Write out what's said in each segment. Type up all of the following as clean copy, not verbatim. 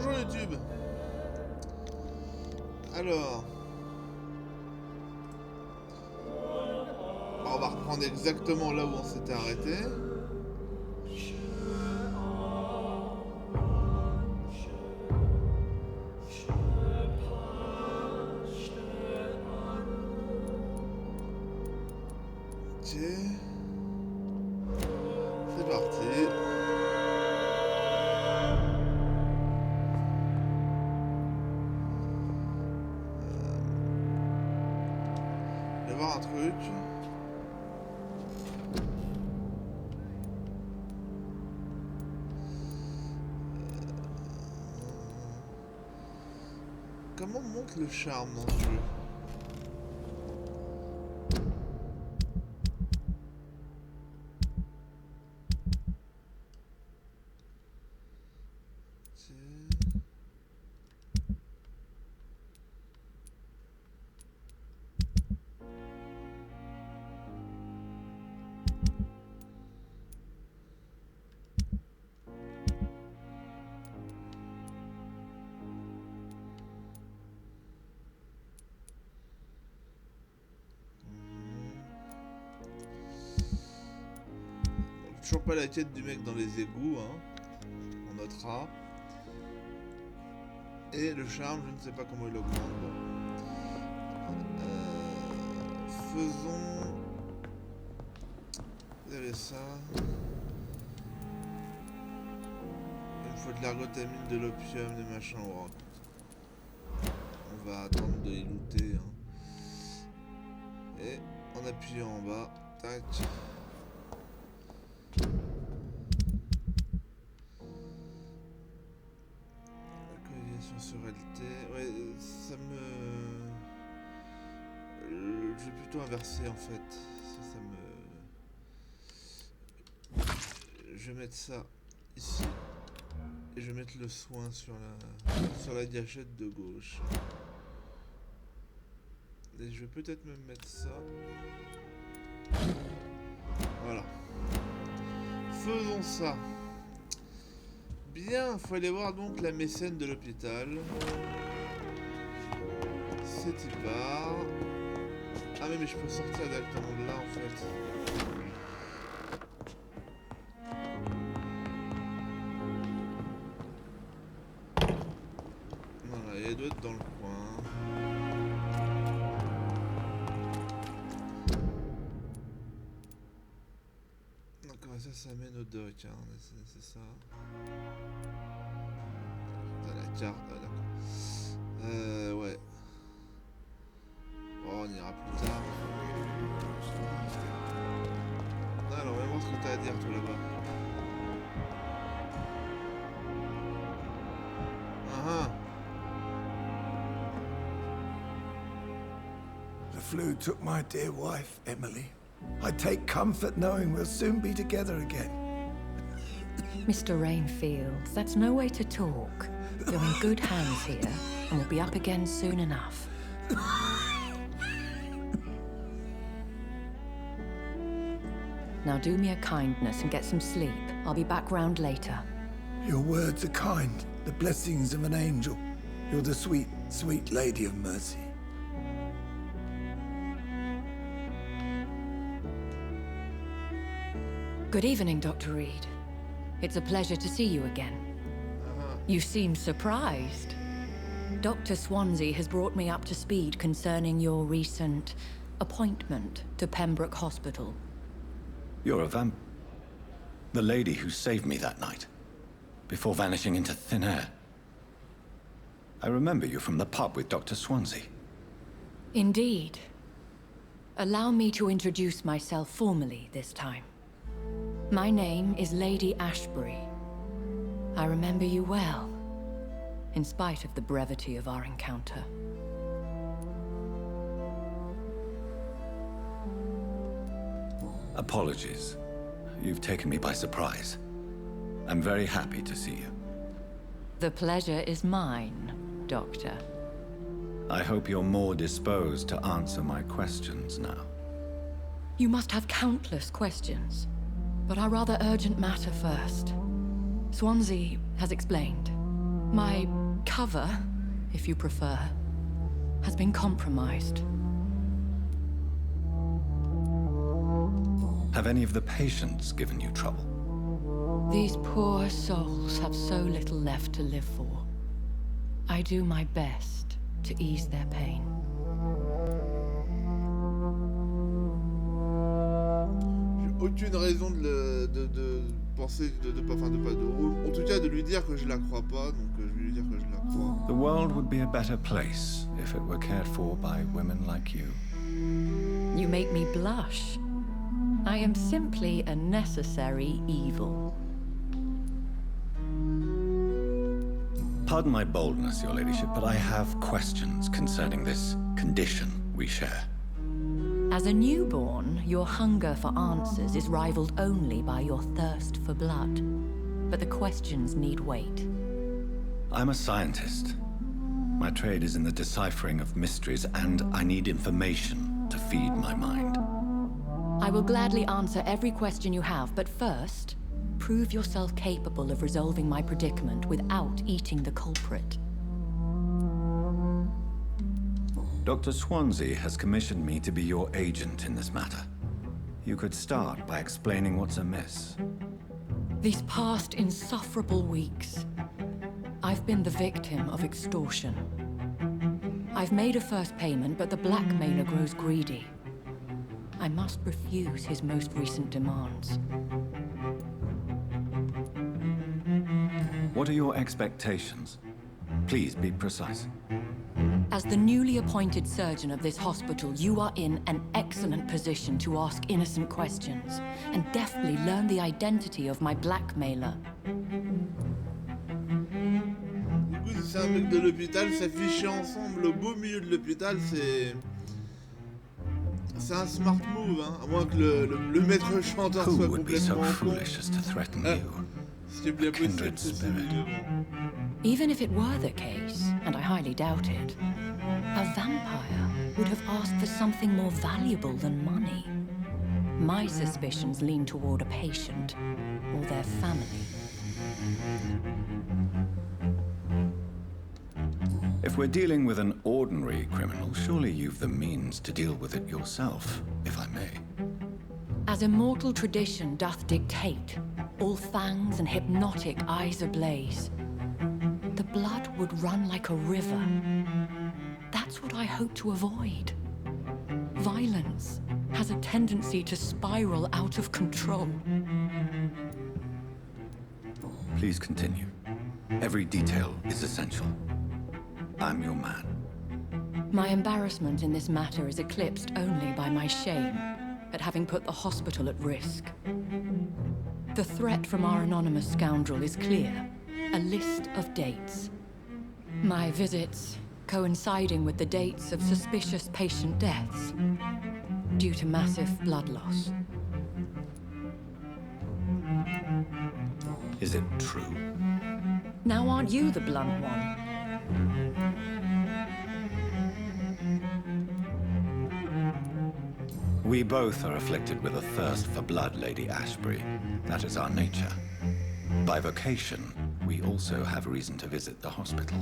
Bonjour YouTube. Alors, on va reprendre exactement là où on s'était arrêté. Ok. C'est parti. Je vais voir un truc. Comment on monte le charme dans ce jeu? Toujours pas la quête du mec dans les égouts, hein. On notera. Et le charme, je ne sais pas comment il augmente. Faisons... Vous avez ça. Il me faut de l'ergotamine, de l'opium, des machins. Oh. On va attendre de les looter. Hein. Et en appuyant en bas, tac. Sur LT, ouais, ça me... je vais plutôt inverser en fait. Ça me... Je vais mettre ça ici. Et je vais mettre le soin sur la gâchette de gauche. Et je vais peut-être même mettre ça. Voilà. Faisons ça. Bien, faut aller voir donc la mécène de l'hôpital. C'est y part. Ah mais je peux sortir directement de là en fait. Voilà, elle doit être dans le coin. D'accord, ça mène au doc, hein, c'est ça. T'as la carte, ah, d'accord. Ouais. Oh, on ira plus tard. Alors, on va voir ce que t'as à dire, toi, là-bas. The flu took my dear wife, Emily. I take comfort knowing we'll soon be together again. Mr. Rainfield, that's no way to talk. You're in good hands here, and we'll be up again soon enough. Now do me a kindness and get some sleep. I'll be back round later. Your words are kind, the blessings of an angel. You're the sweet, sweet lady of mercy. Good evening, Dr. Reed. It's a pleasure to see you again. You seem surprised. Dr. Swansea has brought me up to speed concerning your recent appointment to Pembroke Hospital. You're a the lady who saved me that night, before vanishing into thin air. I remember you from the pub with Dr. Swansea. Indeed. Allow me to introduce myself formally this time. My name is Lady Ashbury. I remember you well, in spite of the brevity of our encounter. Apologies. You've taken me by surprise. I'm very happy to see you. The pleasure is mine, Doctor. I hope you're more disposed to answer my questions now. You must have countless questions, but our rather urgent matter first. Swansea has explained. My cover, if you prefer, has been compromised. Have any of the patients given you trouble? These poor souls have so little left to live for. I do my best to ease their pain. J'ai aucune raison de penser en tout cas de lui dire que je la crois pas, donc je vais lui dire que je la crois. The world would be a better place if it were cared for by women like you. You make me blush. I am simply a necessary evil. Pardon my boldness, your ladyship, but I have questions concerning this condition we share. As a newborn, your hunger for answers is rivaled only by your thirst for blood. But the questions need wait. I'm a scientist. My trade is in the deciphering of mysteries, and I need information to feed my mind. I will gladly answer every question you have, but first, prove yourself capable of resolving my predicament without eating the culprit. Dr. Swansea has commissioned me to be your agent in this matter. You could start by explaining what's amiss. These past insufferable weeks, I've been the victim of extortion. I've made a first payment, but the blackmailer grows greedy. I must refuse his most recent demands. What are your expectations? Please be precise. As the newly appointed surgeon of this hospital, you are in an excellent position to ask innocent questions and deftly learn the identity of my blackmailer. Du coup, si c'est un mec de l'hôpital, s'afficher ensemble au beau milieu de l'hôpital, c'est un smart move, hein. À moins que le maître chanteur Who soit would be so complètement con. foolish as to threaten you? Ce qui est bien possible, kindred c'est spirit. Even if it were the case, and I highly doubt it, a vampire would have asked for something more valuable than money. My suspicions lean toward a patient or their family. If we're dealing with an ordinary criminal, surely you've the means to deal with it yourself, if I may. As immortal tradition doth dictate, all fangs and hypnotic eyes ablaze, the blood would run like a river. That's what I hope to avoid. Violence has a tendency to spiral out of control. Please continue. Every detail is essential. I'm your man. My embarrassment in this matter is eclipsed only by my shame at having put the hospital at risk. The threat from our anonymous scoundrel is clear. A list of dates. My visits coinciding with the dates of suspicious patient deaths due to massive blood loss. Is it true? Now aren't you the blunt one? We both are afflicted with a thirst for blood, Lady Ashbury. That is our nature. By vocation, we also have reason to visit the hospital.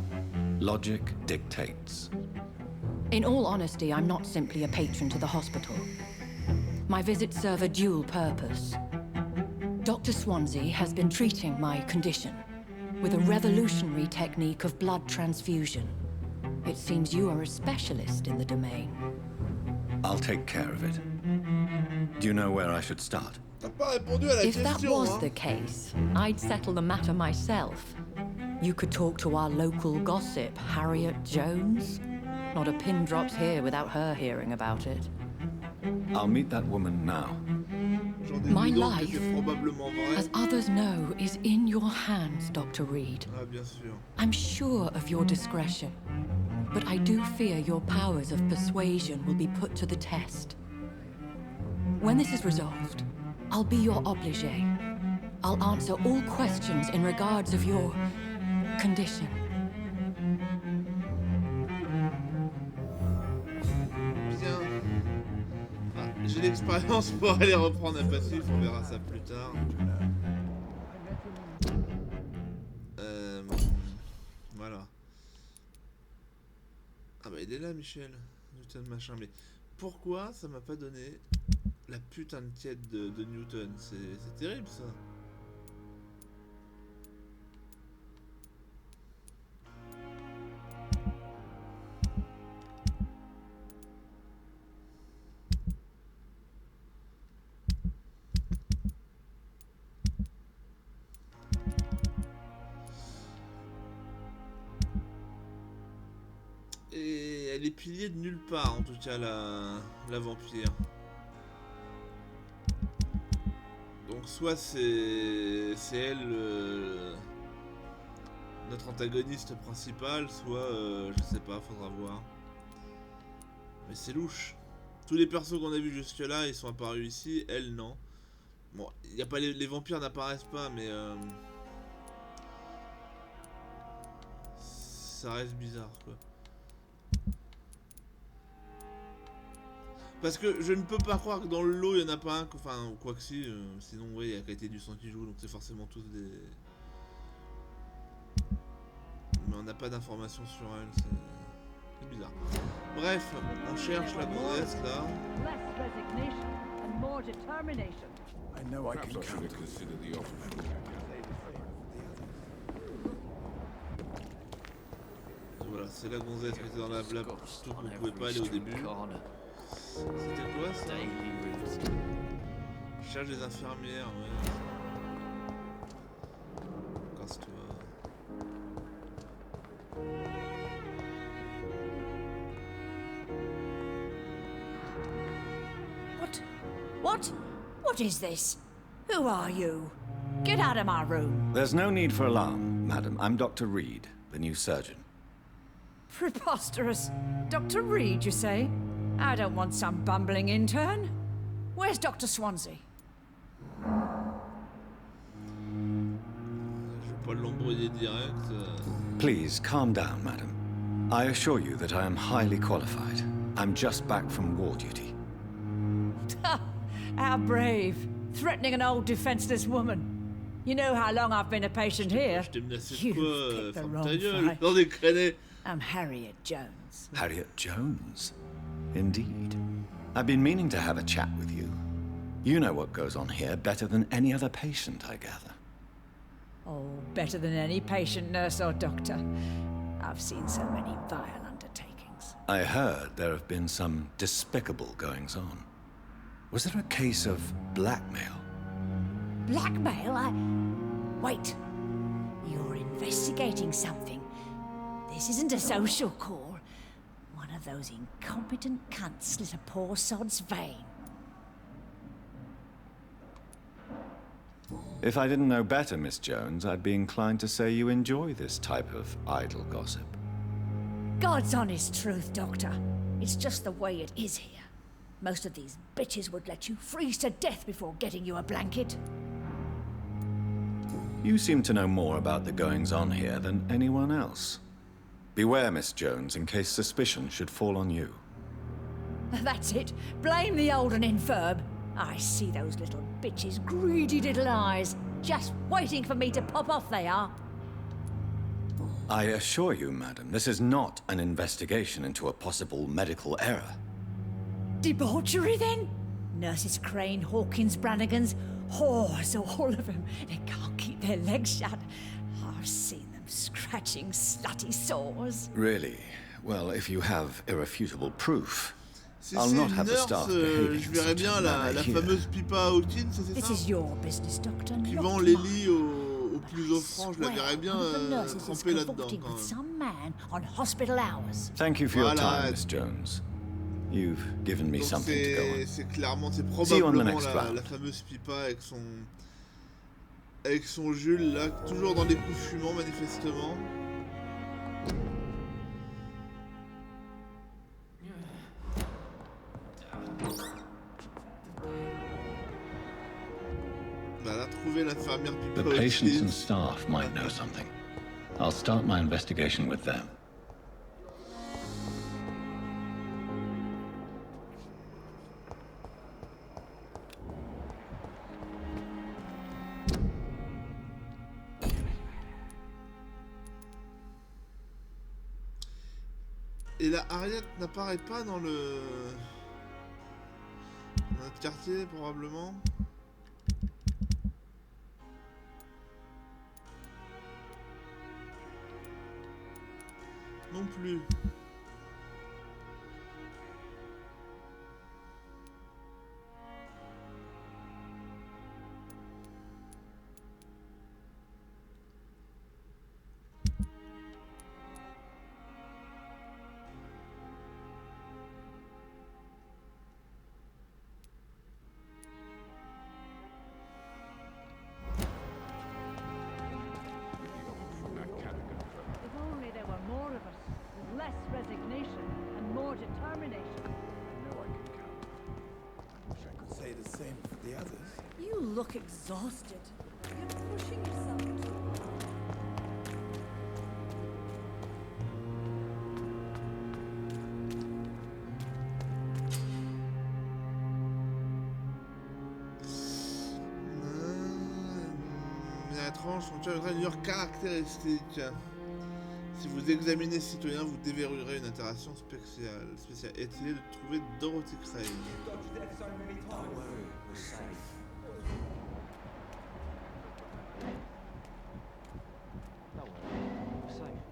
Logic dictates. In all honesty, I'm not simply a patron to the hospital. My visits serve a dual purpose. Dr. Swansea has been treating my condition with a revolutionary technique of blood transfusion. It seems you are a specialist in the domain. I'll take care of it. Do you know where I should start? T'as pas répondu à la If question, that was hein. the case, I'd settle the matter myself. You could talk to our local gossip, Harriet Jones. Not a pin drops here without her hearing about it. I'll meet that woman now. J'en ai My vu donc que life, c'est probablement vrai. as others know, is in your hands, Dr. Reed. Ah, bien sûr. I'm sure of your discretion, but I do fear your powers of persuasion will be put to the test. When this is resolved, I'll be your obligé. I'll answer all questions in regards of your condition. Bien. Ah, j'ai l'expérience pour aller reprendre un passif, on verra ça plus tard. Voilà. Ah bah il est là, Michel. Newton machin. Mais pourquoi ça m'a pas donné la putain de quête de Newton? C'est terrible ça. Et elle est pilier de nulle part, en tout cas, la vampire. Donc soit c'est elle notre antagoniste principal, soit je sais pas, faudra voir. Mais c'est louche. Tous les persos qu'on a vus jusque là, ils sont apparus ici, elle non. Bon, y a pas les vampires n'apparaissent pas, mais ça reste bizarre quoi. Parce que je ne peux pas croire que dans le lot il n'y en a pas un, enfin quoi que si, sinon ouais il y a qualité du sang qui joue, donc c'est forcément tous des... Mais on n'a pas d'informations sur elle, c'est bizarre. Bref, on cherche la gonzesse là. I know I can count. Voilà, c'est la gonzesse qui était dans la plate, surtout qu'on pouvait pas aller au début. C'était quoi ça? Je cherche des infirmières, ouais. Casse-toi. What is this? Who are you? Get out of my room. There's no need for alarm, madam. I'm Dr. Reed, the new surgeon. Preposterous. Dr. Reed, you say? I don't want some bumbling intern. Where's Dr. Swansea? Je vais pas l'embrouiller direct. Please, calm down, madam. I assure you that I am highly qualified. I'm just back from war duty. How brave. Threatening an old defenseless woman. You know how long I've been a patient here? Je t'ai menacé de You've quoi? picked the Ferme wrong ta gueule, fight. dans des crénets. I'm Harriet Jones. Harriet Jones? Indeed. I've been meaning to have a chat with you. You know what goes on here better than any other patient, I gather. Oh, better than any patient, nurse or doctor. I've seen so many vile undertakings. I heard there have been some despicable goings-on. Was there a case of blackmail? Blackmail? Wait. You're investigating something. This isn't a social call. One of those incompetent cunts slit a poor sod's vein. If I didn't know better, Miss Jones, I'd be inclined to say you enjoy this type of idle gossip. God's honest truth, Doctor. It's just the way it is here. Most of these bitches would let you freeze to death before getting you a blanket. You seem to know more about the goings-on here than anyone else. Beware, Miss Jones, in case suspicion should fall on you. That's it. Blame the old and infirm. I see those little bitches' greedy little eyes. Just waiting for me to pop off they are. I assure you, madam, this is not an investigation into a possible medical error. Debauchery, then? Nurses Crane, Hawkins, Brannigans, whores, all of them. They can't keep their legs shut. I've seen them scratching slutty sores. Really? Well, if you have irrefutable proof, Si I'll c'est not une have the nurse, staff behaving je in verrais such bien a la manner here. fameuse Pipa Hawkins, c'est This ça? is your business, Doctor. Qui not vend les mine. lits au plus offrant, je la Swear, verrais bien one of the nurses is trempée là-dedans cavorting quand with même. some man on hospital hours. Thank you for your Voilà. time, Miss Jones. You've given me Donc something to go on. c'est clairement, c'est See you on the probablement next round. la fameuse Pipa avec son Jules là, toujours dans les coups fumants manifestement. Bah, elle a trouvé l'infirmière The Pipa patients and Hawkins. staff might know something. I'll start my investigation with them. Et la Harriet n'apparaît pas dans le... dans notre quartier, probablement. Non plus. If only there were more of us, with less resignation and more determination. I know I can count. I wish I could say the same for the others. You look exhausted. You're pushing yourself too hard. Les étranges sont une meilleure caractéristique. Si vous examinez citoyen, vous déverrouillerez une interaction spéciale. Essayez de trouver Dorothy Crane. Don't worry, we're safe. Don't worry, we're safe.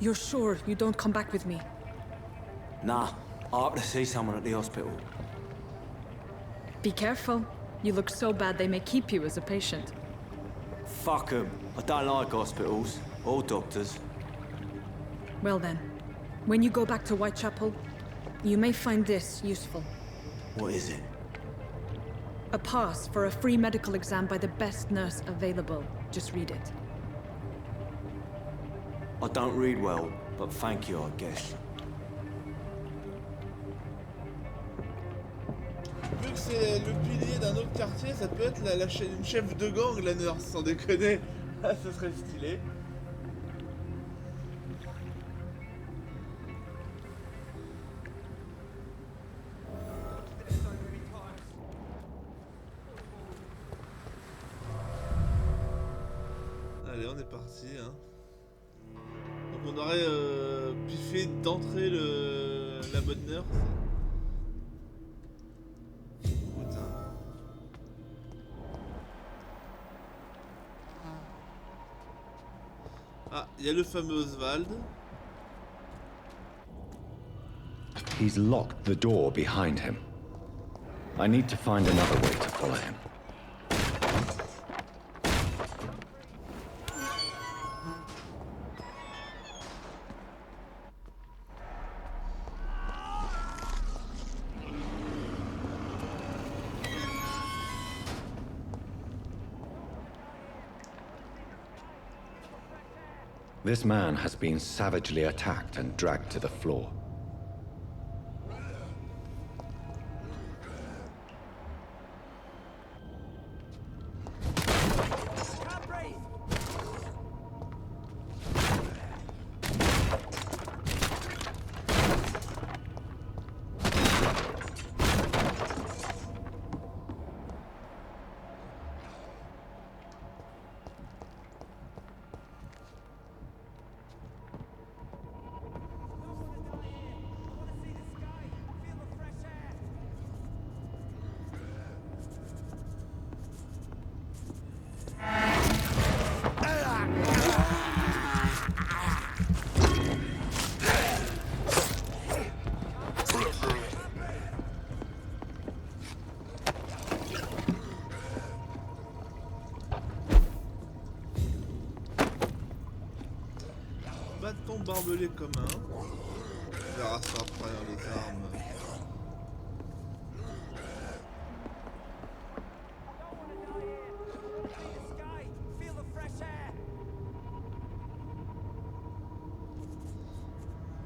You're sure you don't come back with me? Nah, I have to see someone at the hospital. Be careful. You look so bad they may keep you as a patient. Fuck 'em. I don't like hospitals or doctors. Well then, when you go back to Whitechapel, you may find this useful. What is it? A pass for a free medical exam by the best nurse available. Just read it. I don't read well, but thank you, I guess. Vu que c'est le pilier d'un autre quartier, ça peut être une chef de gang, la nurse, sans déconner. Ah, ça serait stylé. Allez, on est parti. Hein. Donc on aurait piffé d'entrée la bonne nurse. Ah, il y a le fameux Oswald. He's locked the door behind him. I need to find another way to follow him. This man has been savagely attacked and dragged to the floor. Bâton barbelé commun. On verra ça après les armes.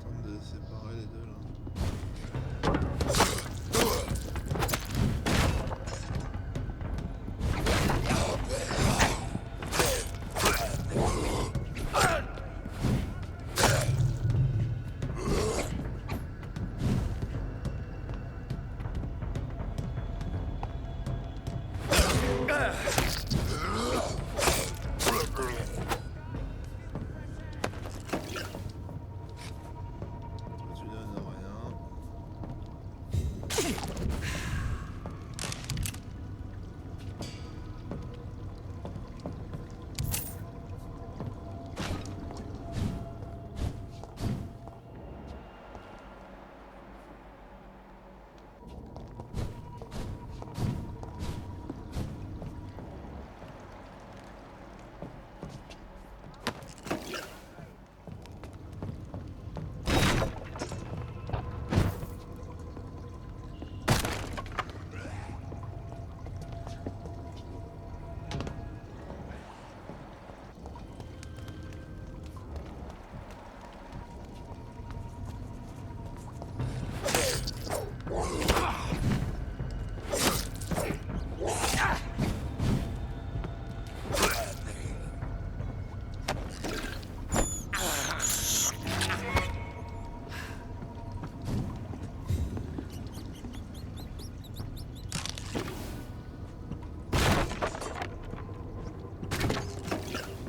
Tente de séparer les deux là.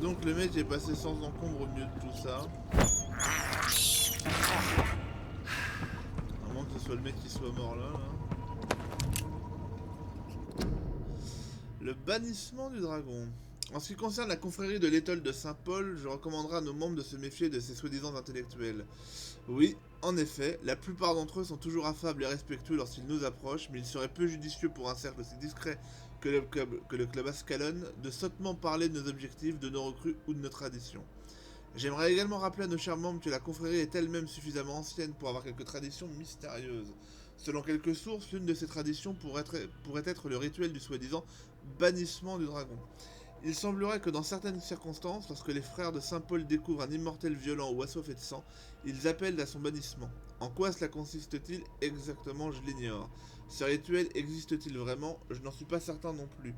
Donc le mec est passé sans encombre au milieu de tout ça. À moins que ce soit le mec qui soit mort là. Le bannissement du dragon. En ce qui concerne la confrérie de l'étole de Saint-Paul, je recommanderai à nos membres de se méfier de ces soi-disant intellectuels. Oui, en effet, la plupart d'entre eux sont toujours affables et respectueux lorsqu'ils nous approchent, mais il serait peu judicieux pour un cercle aussi discret que le club Ascalon de sottement parler de nos objectifs, de nos recrues ou de nos traditions. J'aimerais également rappeler à nos chers membres que la confrérie est elle-même suffisamment ancienne pour avoir quelques traditions mystérieuses. Selon quelques sources, l'une de ces traditions pourrait être le rituel du soi-disant bannissement du dragon. Il semblerait que dans certaines circonstances, lorsque les frères de Saint-Paul découvrent un immortel violent ou assoiffé de sang, ils appellent à son bannissement. En quoi cela consiste-t-il exactement, je l'ignore. Ce rituel existe-t-il vraiment? Je n'en suis pas certain non plus.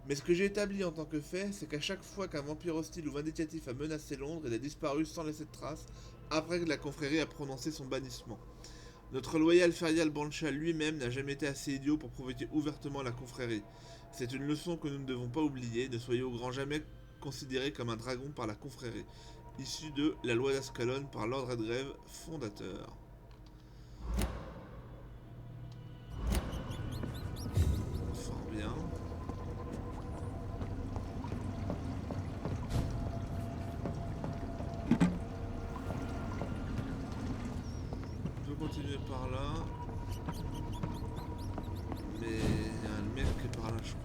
Mais ce que j'ai établi en tant que fait, c'est qu'à chaque fois qu'un vampire hostile ou vindicatif a menacé Londres, il a disparu sans laisser de traces, après que la confrérie a prononcé son bannissement. Notre loyal Ferial Bancha lui-même n'a jamais été assez idiot pour provoquer ouvertement la confrérie. C'est une leçon que nous ne devons pas oublier, ne soyez au grand jamais considéré comme un dragon par la confrérie, issu de la loi d'Ascalon par l'ordre et de grève fondateur. Fort bien. On peut continuer par là. Mais il y a un mec qui est par là, je crois.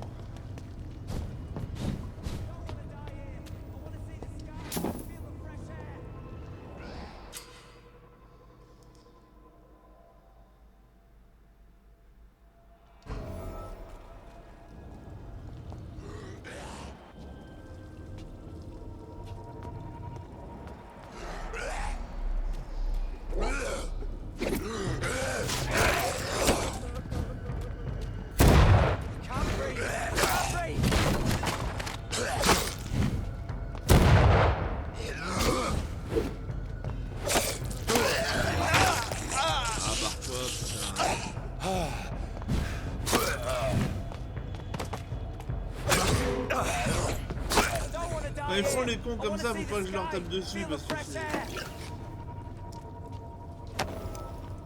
Quand ils font les cons comme ça, faut pas que je leur tape dessus parce que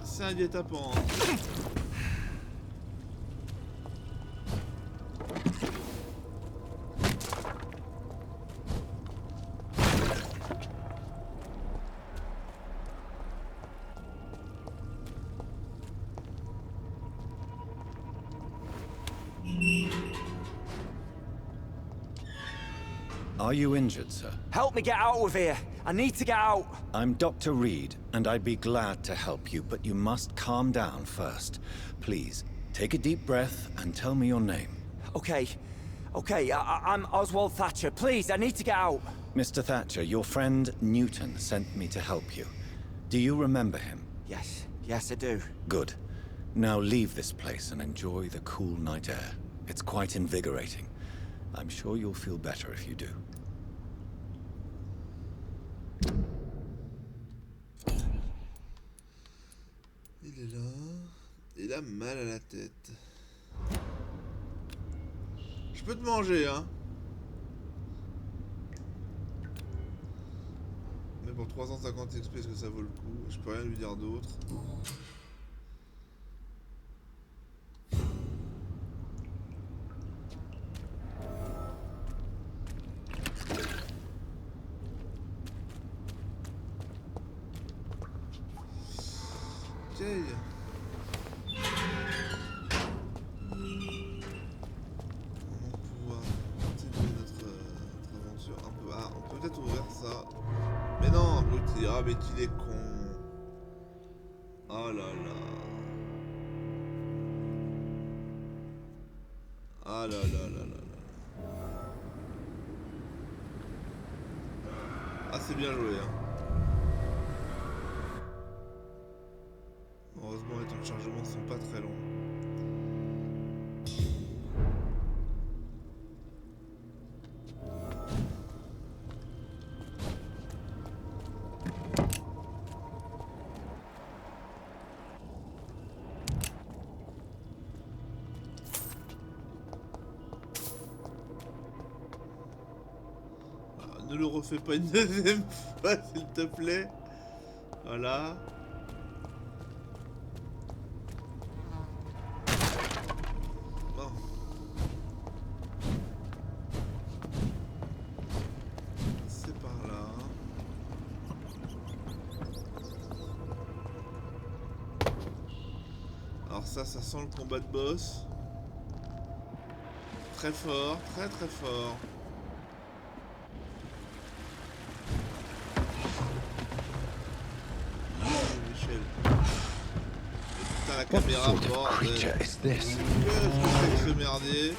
c'est un guet-apens. Hein. Are you injured, sir? Help me get out of here. I need to get out. I'm Dr. Reed, and I'd be glad to help you, but you must calm down first. Please, take a deep breath and tell me your name. Okay. I'm Oswald Thatcher. Please, I need to get out. Mr. Thatcher, your friend Newton sent me to help you. Do you remember him? Yes, I do. Good. Now leave this place and enjoy the cool night air. It's quite invigorating. I'm sure you'll feel better if you do. Il est là. Il a mal à la tête. Je peux te manger, hein. Mais pour 350 XP, est-ce que ça vaut le coup? Je peux rien lui dire d'autre. Ok. On va pouvoir continuer notre aventure un peu. Ah, on peut peut-être ouvrir ça. Mais non, abruti. Ah, mais qu'il est con. Oh là là. Ah là là là là là. Ah, c'est bien joué, hein. Heureusement, les temps de chargement ne sont pas très longs. ne le refais pas une deuxième fois, s'il te plaît. Voilà. Bon. C'est par là. Alors ça sent le combat de boss. Très fort, très très fort. Michel. Putain, la What caméra, sort of bordel. creature is this? Qu'est-ce que c'est que ce merdier?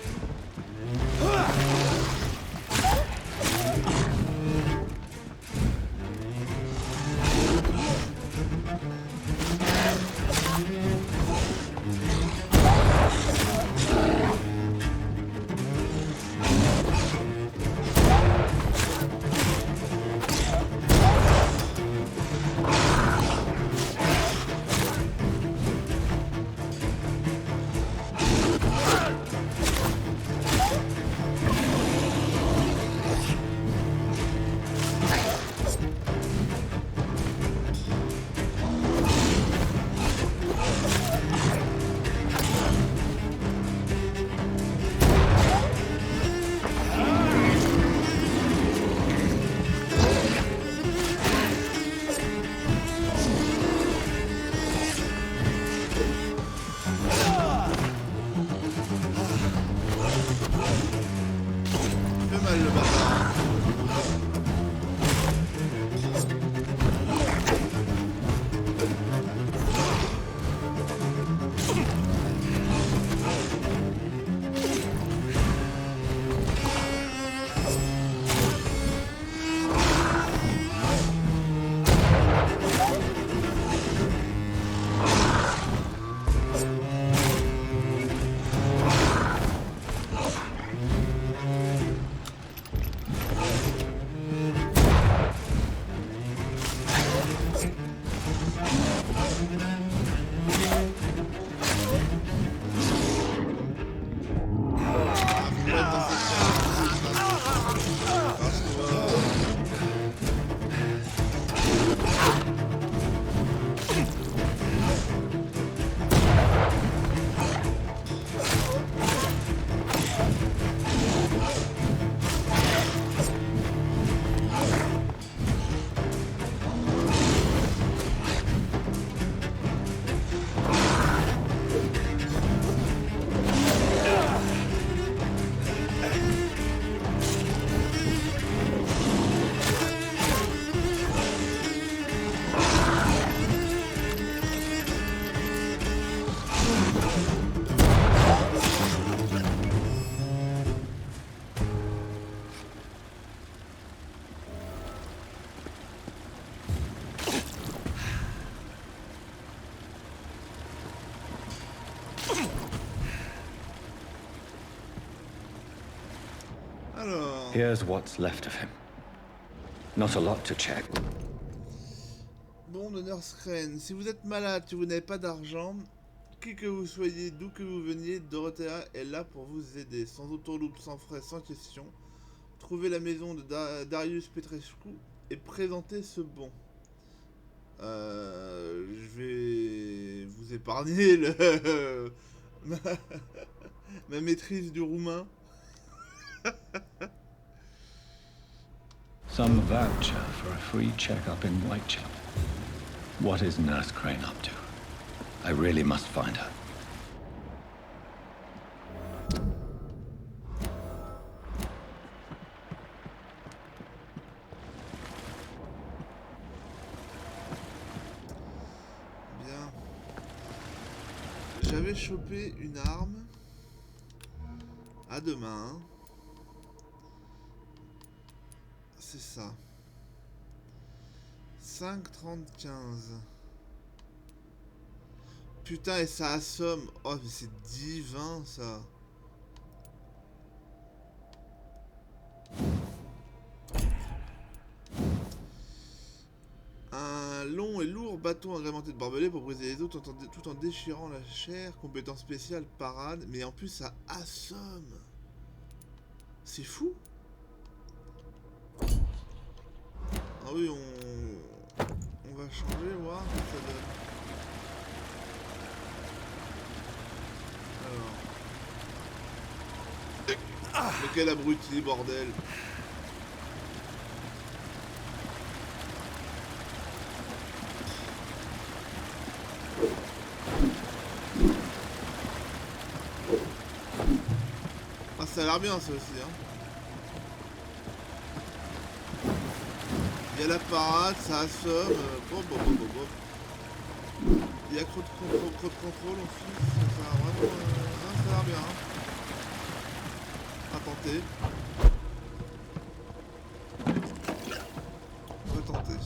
Alors... Here's what's left of him. Not a lot to check. Bon, Donneur Screen, si vous êtes malade, si vous n'avez pas d'argent, qui que vous soyez, d'où que vous veniez, Dorothea est là pour vous aider. Sans autoloupe, sans frais, sans question. Trouvez la maison de Darius Petrescu et présentez ce bon. Je vais vous épargner ma maîtrise du roumain. Some voucher for a free checkup in Whitechapel. What is Nurse Crane up to? I really must find her. Bien. J'avais chopé une arme. À demain. Hein. C'est ça. 5,35. Putain, et ça assomme. Oh, mais c'est divin, ça. Un long et lourd bâton agrémenté de barbelés pour briser les os tout en déchirant la chair. Compétence spéciale, parade. Mais en plus, ça assomme. C'est fou. oui, on va changer, voir ce que ça donne. Alors. Mais quel abruti, bordel. Ah, ça a l'air bien ça aussi, hein. Il y a la parade, ça assomme, Il y a trop de contrôle aussi, ça a vraiment... ça a l'air bien, hein. À tenter. On va tenter.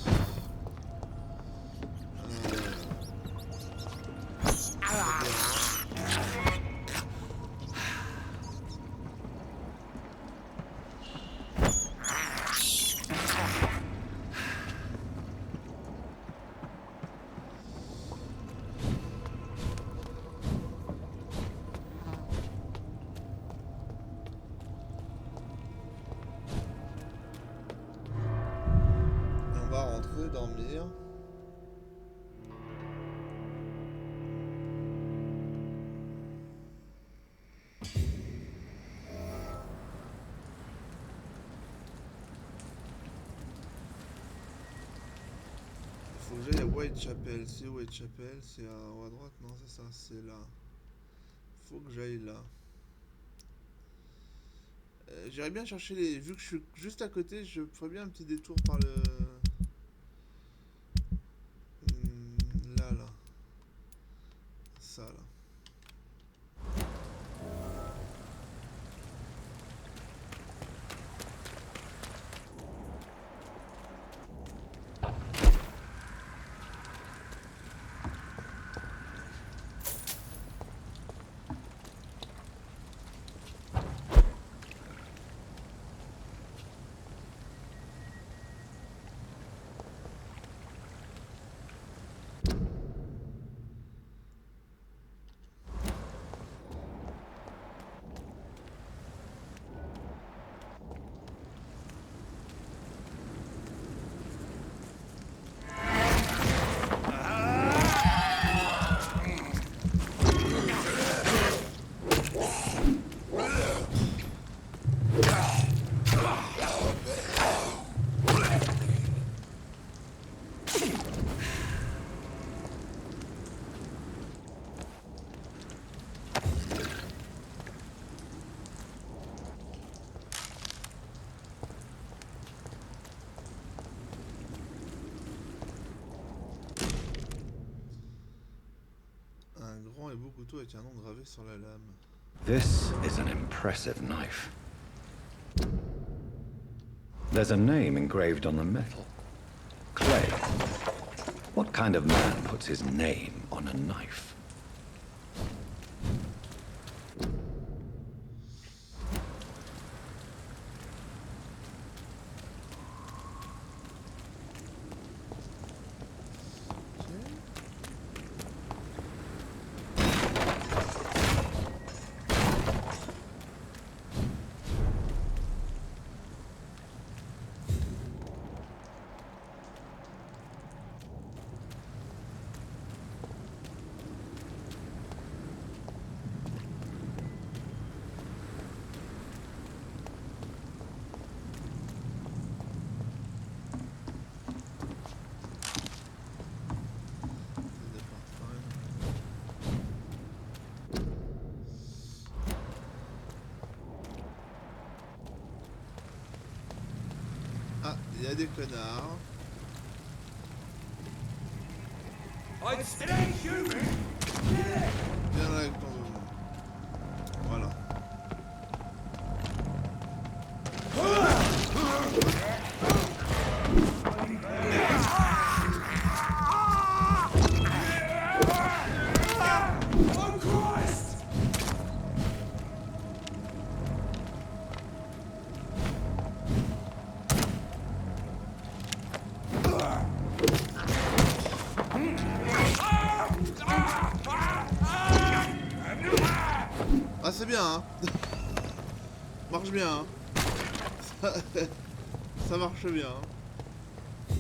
Dormir. Faut que j'aille à Whitechapel. C'est où Whitechapel? C'est à droite? Non, c'est ça, c'est là. Faut que j'aille là. J'irais bien chercher les... Vu que je suis juste à côté, je ferais bien un petit détour par le... Là. Ça, là. Et beau couteau avec un nom gravé sur la lame. This is an impressive knife. There's a name engraved on the metal. Clay. What kind of man puts his name on a knife? Ah, il y a des connards. Viens là avec ton mouvement. Voilà. Ah, c'est bien, hein. Marche bien, hein. Ça marche bien, hein.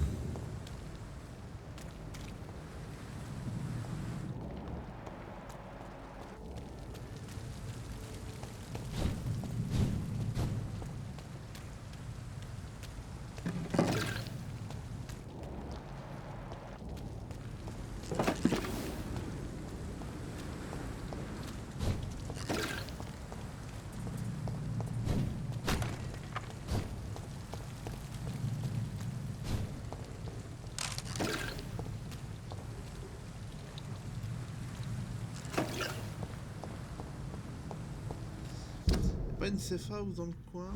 pas une safe house dans le coin?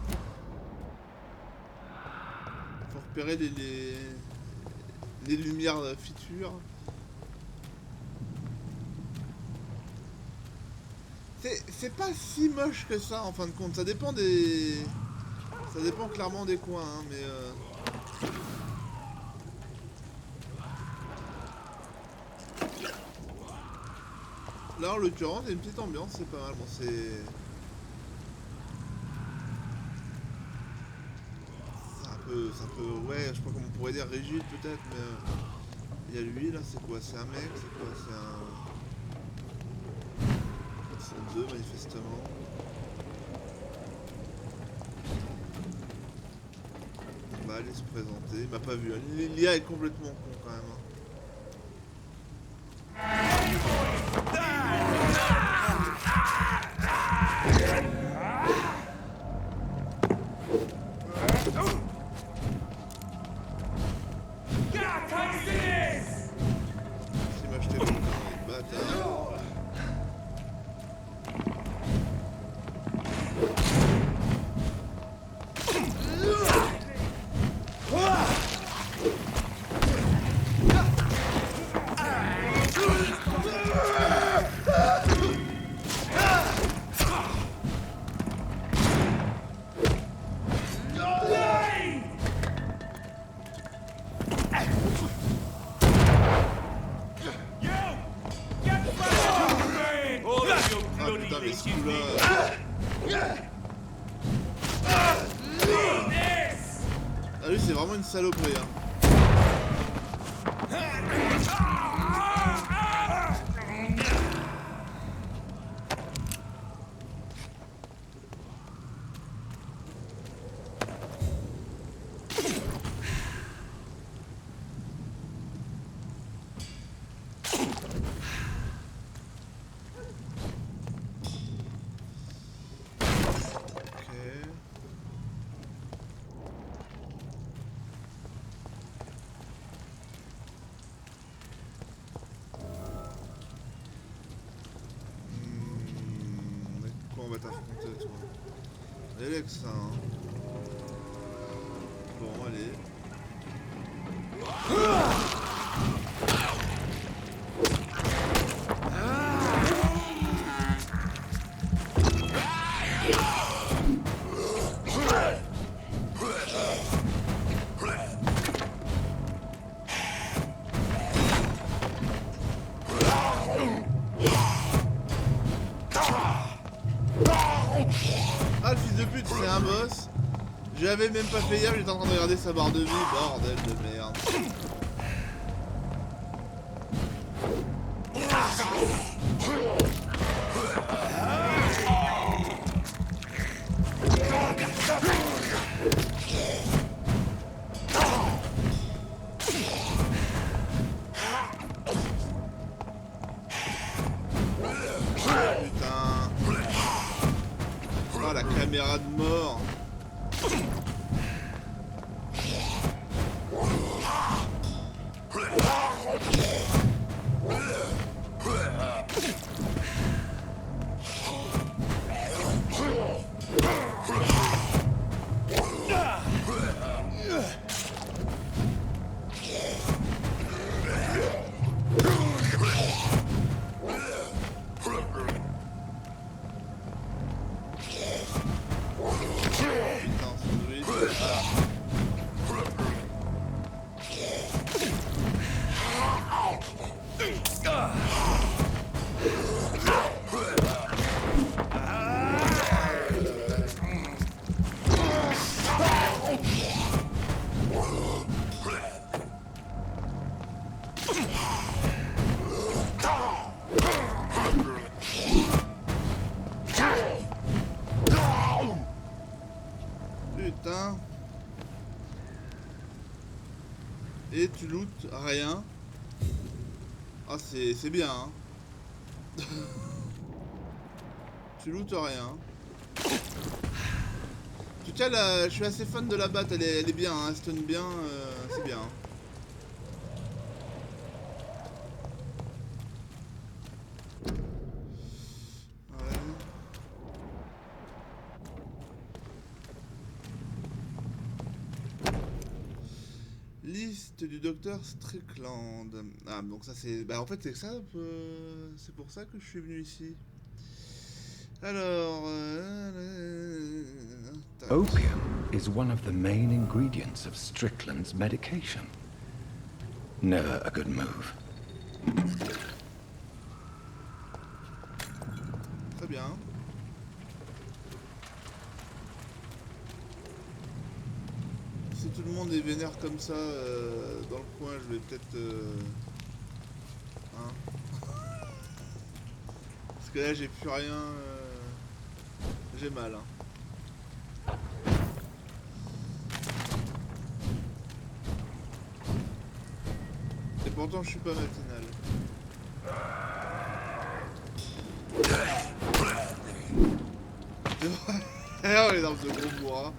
Faut repérer les lumières futures. C'est pas si moche que ça en fin de compte. Ça dépend des... Ça dépend clairement des coins, hein, mais... Là en l'occurrence il y a une petite ambiance, c'est pas mal. Bon c'est un peu, ouais, je sais pas comment on pourrait dire rigide peut-être, mais il y a lui là, c'est quoi? C'est un mec, c'est quoi? C'est un... Ils sont deux manifestement. On va aller se présenter, il m'a pas vu, l'IA est complètement con quand même. Hein. Ah lui c'est vraiment une saloperie hein. On va t'affronter toi. Elle est que ça hein. Bon allez. Ah le fils de pute c'est un boss. J'avais même pas fait hier, j'étais en train de regarder sa barre de vie, bordel de merde. Putain. Oh la caméra de mort. Putain. Et tu lootes rien. Ah c'est bien hein. Tu lootes rien. En tout cas là, je suis assez fan de la batte, elle est bien, hein, elle stun bien, c'est bien. Ouais. visite du docteur Strickland. Ah, donc ça c'est... Bah en fait c'est ça, c'est pour ça que je suis venu ici. Alors... Opium is one of the main ingredients of Strickland's medication. Never a good move. Très bien. Si tout le monde est vénère comme ça dans le coin, je vais peut-être... Hein. Parce que là j'ai plus rien... J'ai mal. Hein. Et pourtant je suis pas matinal. Oh les armes de gros bourras.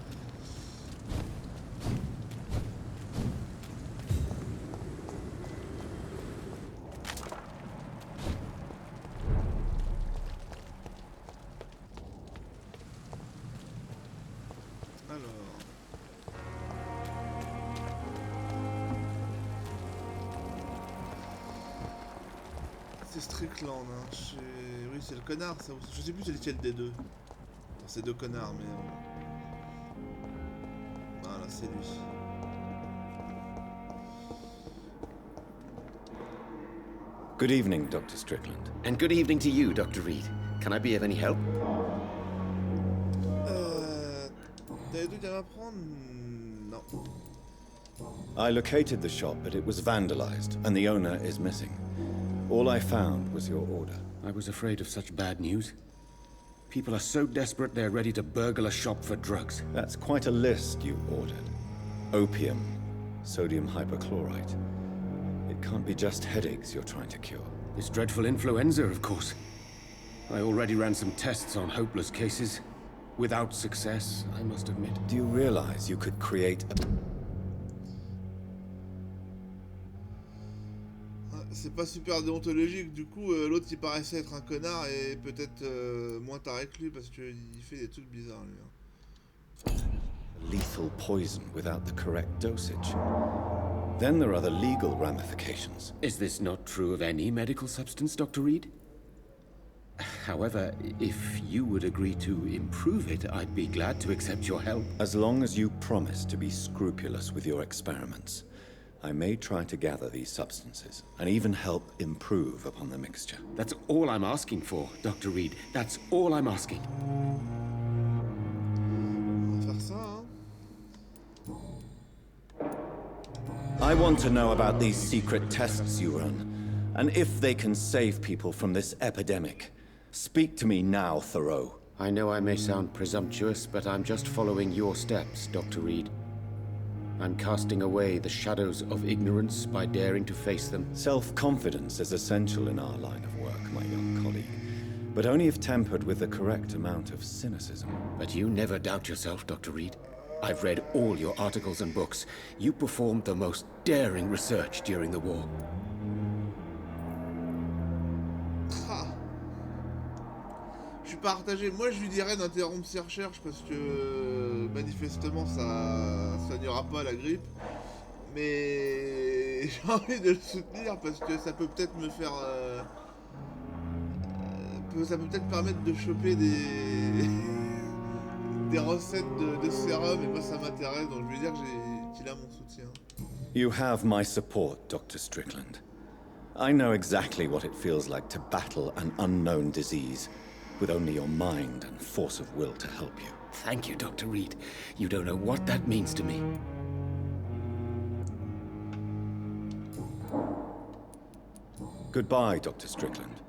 C'est Strickland, hein. Oui, c'est le connard, ça. Je sais plus c'est lequel des deux. Enfin, c'est deux connards, mais... Voilà, c'est lui. Good evening, Dr. Strickland. And good evening to you, Dr. Reed. Can I be of any help? T'as des trucs à m'apprendre? Non. I located the shop, but it was vandalized, and the owner is missing. All I found was your order. I was afraid of such bad news. People are so desperate they're ready to burgle a shop for drugs. That's quite a list you ordered. Opium, sodium hypochlorite. It can't be just headaches you're trying to cure. This dreadful influenza, of course. I already ran some tests on hopeless cases. Without success, I must admit. Do you realize you could create a... C'est pas super déontologique, du coup l'autre il paraissait être un connard et peut-être moins taré que lui parce qu'il fait des trucs bizarres lui. Hein. Lethal poison without the correct dosage. Then there are the legal ramifications. Is this not true of any medical substance, Dr. Reed? However, if you would agree to improve it, I'd be glad to accept your help. As long as you promise to be scrupulous with your experiments, I may try to gather these substances, and even help improve upon the mixture. That's all I'm asking for, Dr. Reed. That's all I'm asking. On va faire ça, hein. I want to know about these secret tests you run, and if they can save people from this epidemic. Speak to me now, Thoreau. I know I may sound presumptuous, but I'm just following your steps, Dr. Reed. I'm casting away the shadows of ignorance by daring to face them. Self-confidence is essential in our line of work, my young colleague. But only if tempered with the correct amount of cynicism. But you never doubt yourself, Dr. Reed. I've read all your articles and books. You performed the most daring research during the war. Je suis partagé. Moi je lui dirais d'interrompre ses recherches parce que manifestement ça soignera pas la grippe. Mais j'ai envie de le soutenir parce que ça peut peut-être me faire... ça peut peut-être permettre de choper des recettes de sérum et moi ça m'intéresse donc je lui dire qu'il a mon soutien. You have my support, Dr. Strickland. I know exactly what it feels like to battle an unknown disease with only your mind and force of will to help you. Thank you, Dr. Reed. You don't know what that means to me. Goodbye, Dr. Strickland.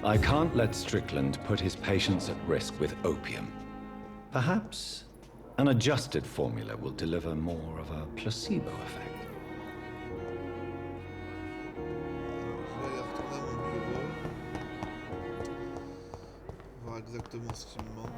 I can't let Strickland put his patients at risk with opium. Perhaps an adjusted formula will deliver more of a placebo effect. Exactement ce qui me manque.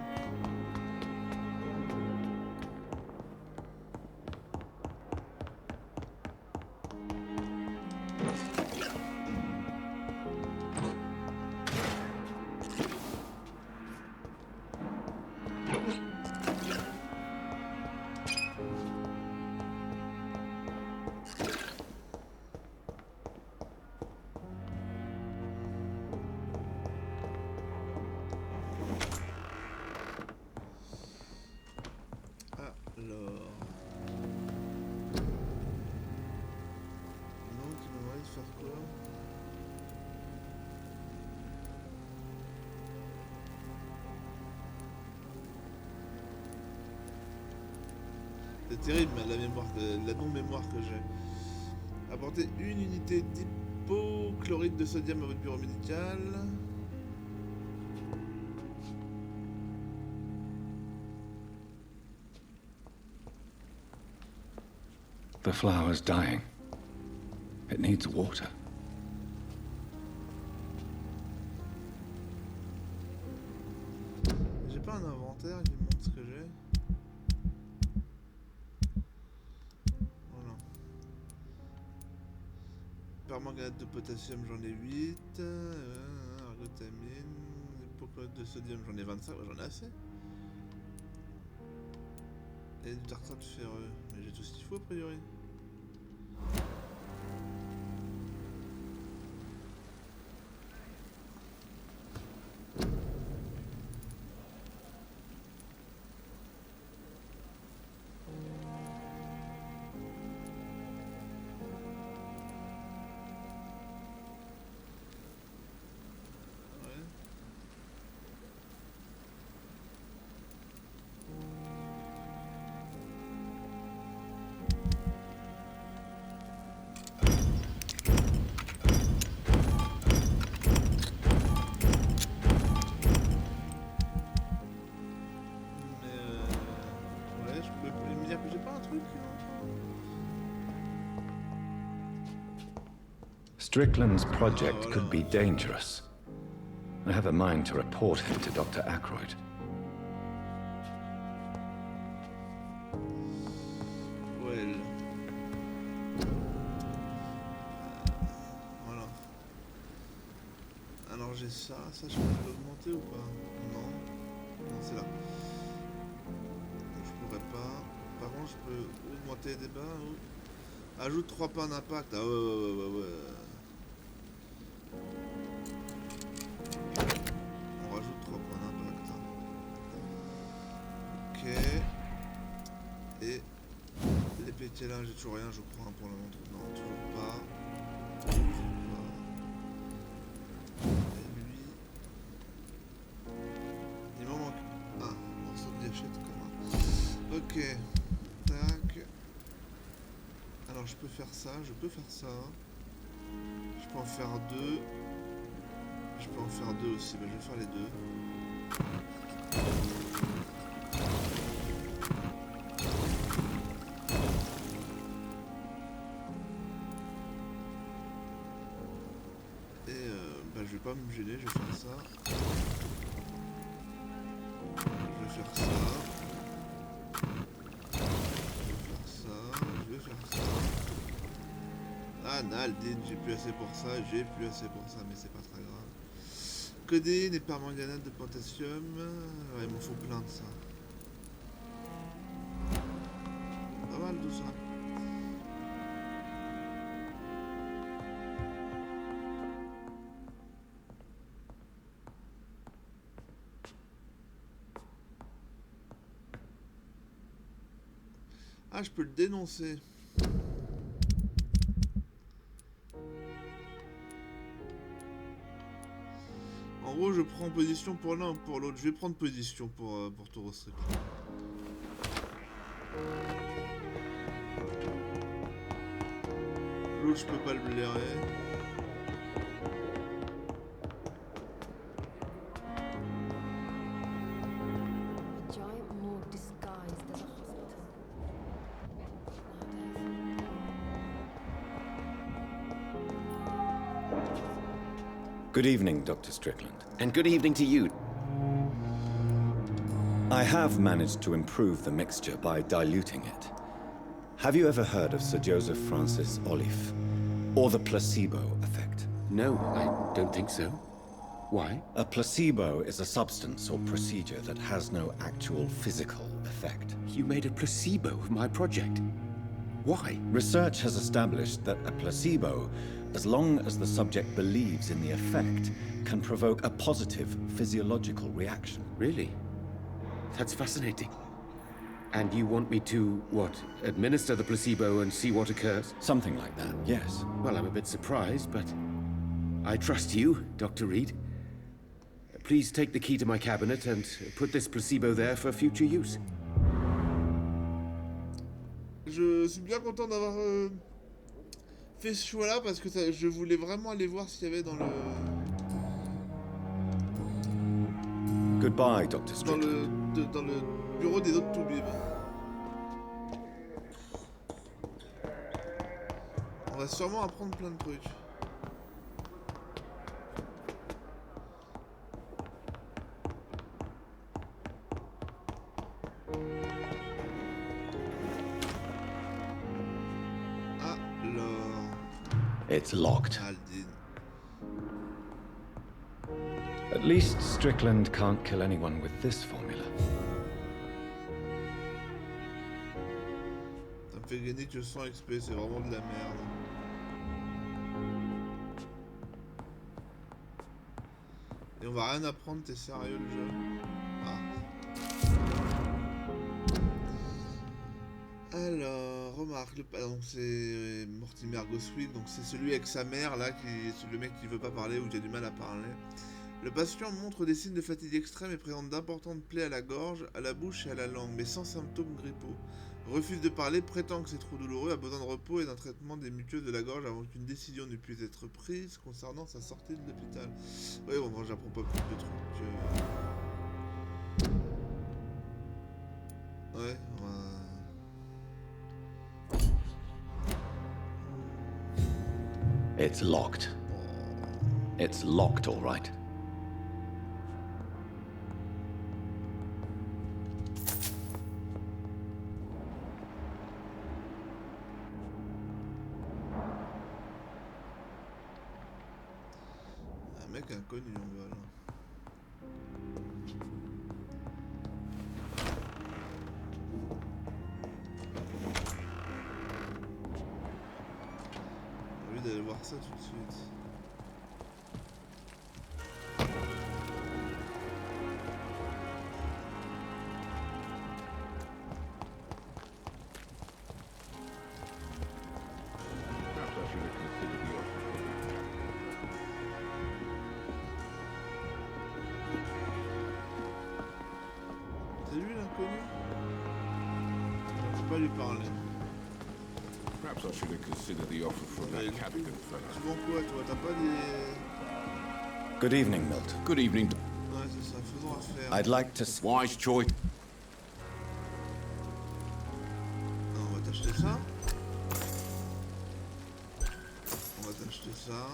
Alors... Donc, il m'a demandé de faire quoi? C'est terrible, la mémoire, la non-mémoire que j'ai. Apporter une unité d'hypochlorite de sodium à votre bureau médical. The flower's dying. It needs water. J'ai pas un inventaire qui me montre ce que j'ai. Voilà. Permanganate de potassium, j'en ai 8. Argotamine. Hypochlorite de sodium, j'en ai 25. Ouais, j'en ai assez. Et du tartrate ferreux. Mais j'ai tout ce qu'il faut a priori. Strickland's project could be dangerous. I have a mind to report him to Dr. Ackroyd. Well. Voilà. Alors j'ai ça, je peux l'augmenter ou pas? Non. Non, c'est là. Je pourrais pas. Par contre, je peux augmenter les débats ou... Ajoute 3 points d'impact. Ah ouais. On rajoute 3 points d'impact. Ok. Et les pétés là, j'ai toujours rien, je crois, pour le moment. Non, toujours pas. Et lui. Il m'en manque un morceau de gâchette commun. Ok. Tac. Alors je peux faire ça, je peux faire ça. Je peux en faire 2. Je peux en faire 2 aussi, mais je vais faire les 2. Et je vais pas me gêner, je vais faire ça. Je vais faire ça. Je vais faire ça. Ah, Naldine, j'ai plus assez pour ça, mais c'est pas très grave. Codéine et permanganate de potassium. Ouais, il m'en faut plein de ça. Pas mal tout ça. Ah, je peux le dénoncer. En gros, je prends position pour l'un ou pour l'autre. Je vais prendre position pour Taureau Strickland. L'autre, je peux pas le blairer. Good evening, Dr. Strickland. And good evening to you. I have managed to improve the mixture by diluting it. Have you ever heard of Sir Joseph Francis Olive? Or the placebo effect? No, I don't think so. Why? A placebo is a substance or procedure that has no actual physical effect. You made a placebo of my project. Why? Research has established that a placebo, as long as the subject believes in the effect, can provoke a positive physiological reaction. Really? That's fascinating. And you want me to, what, administer the placebo and see what occurs? Something like that, yes. Well, I'm a bit surprised, but I trust you, Dr. Reed. Please take the key to my cabinet and put this placebo there for future use. Je suis bien content d'avoir fait ce choix-là parce que je voulais vraiment aller voir ce qu'il y avait dans le... Goodbye, Dr. Strickland. Dans le bureau des autres toubibs. On va sûrement apprendre plein de trucs. Alors... It's locked. Aldine. At least Strickland can't kill anyone with this formula. Ça me fait gagner que 100 XP, c'est vraiment de la merde. Et on va rien apprendre, t'es sérieux le jeu? Alors, remarque, donc c'est Mortimer Goswick, donc c'est celui avec sa mère là, c'est le mec qui veut pas parler ou qui a du mal à parler. Le patient montre des signes de fatigue extrême et présente d'importantes plaies à la gorge, à la bouche et à la langue, mais sans symptômes grippaux. Refuse de parler, prétend que c'est trop douloureux, a besoin de repos et d'un traitement des muqueuses de la gorge avant qu'une décision ne puisse être prise concernant sa sortie de l'hôpital. Oui, bon, moi j'apprends pas plus de trucs. Ouais, It's locked. It's locked, all right. Un mec inconnu, on voit là. J'ai envie d'aller voir ça tout de suite. C'est lui l'inconnu? Je peux pas lui parler. Perhaps I should have considered the offer from that Cadogan fella. Tu vends quoi toi? T'as pas des... Good evening, Milt. Good evening. Ouais c'est ça, faisons affaire. I'd like to... Wise choice. Non, on va t'acheter ça. On va t'acheter ça.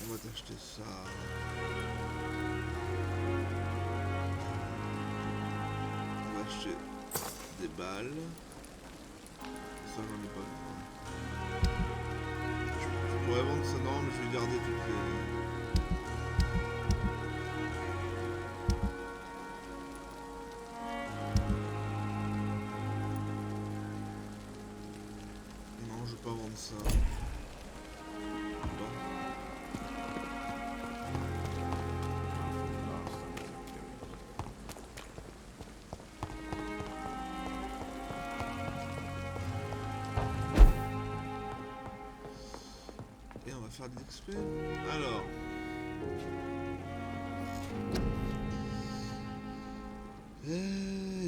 On va t'acheter ça. On va acheter des balles. Ça j'en ai pas besoin. Je pourrais vendre ça, non mais je vais garder toutes les... Non, je vais pas vendre ça. Bon. Et on va faire des XP. Alors.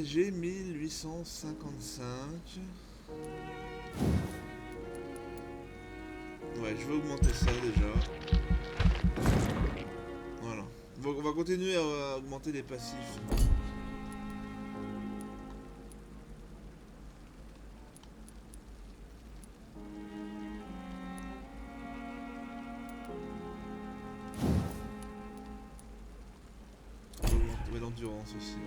J'ai 1855. Ouais, je vais augmenter ça déjà. Voilà. On va continuer à augmenter les passifs. On va augmenter l'endurance aussi. Ouais.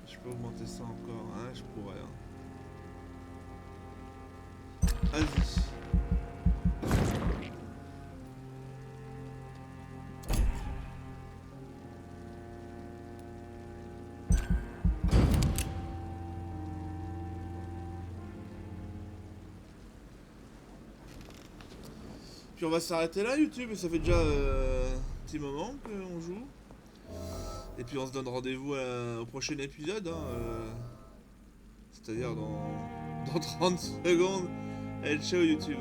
Je peux augmenter ça encore, hein, je pourrais. Hein. Vas-y. Puis on va s'arrêter là YouTube, ça fait déjà un petit moment qu'on joue. Et puis on se donne rendez-vous au prochain épisode, hein, c'est-à-dire dans 30 secondes. Allez, ciao YouTube.